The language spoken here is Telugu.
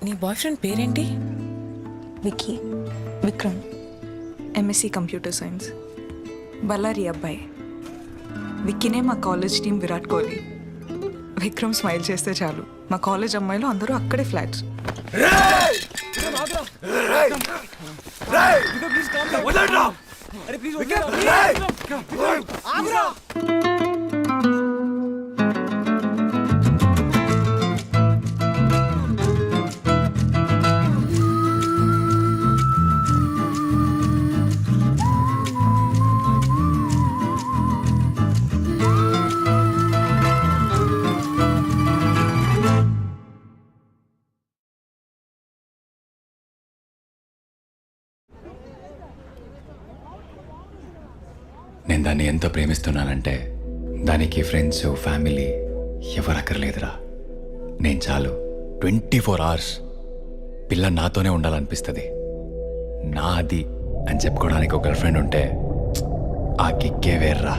నీ బాయ్ ఫ్రెండ్ పేరేంటి? Vicky, Vikram, MSc computer science, Bellary అబ్బాయి. విక్కీనే మా college team Virat Kohli. Vikram smile చేస్తే చాలు మా కాలేజ్ అమ్మాయిలు అందరూ అక్కడే ఫ్లాట్స్. నేను దాన్ని ఎంత ప్రేమిస్తున్నానంటే దానికి ఫ్రెండ్స్ ఫ్యామిలీ ఎవరు అక్కర్లేదురా. నేను చాలు 24 hours పిల్ల నాతోనే ఉండాలనిపిస్తుంది. నాది అని చెప్పుకోవడానికి ఒక గర్ల్ ఫ్రెండ్ ఉంటే ఆ కిక్కే వేర్రా.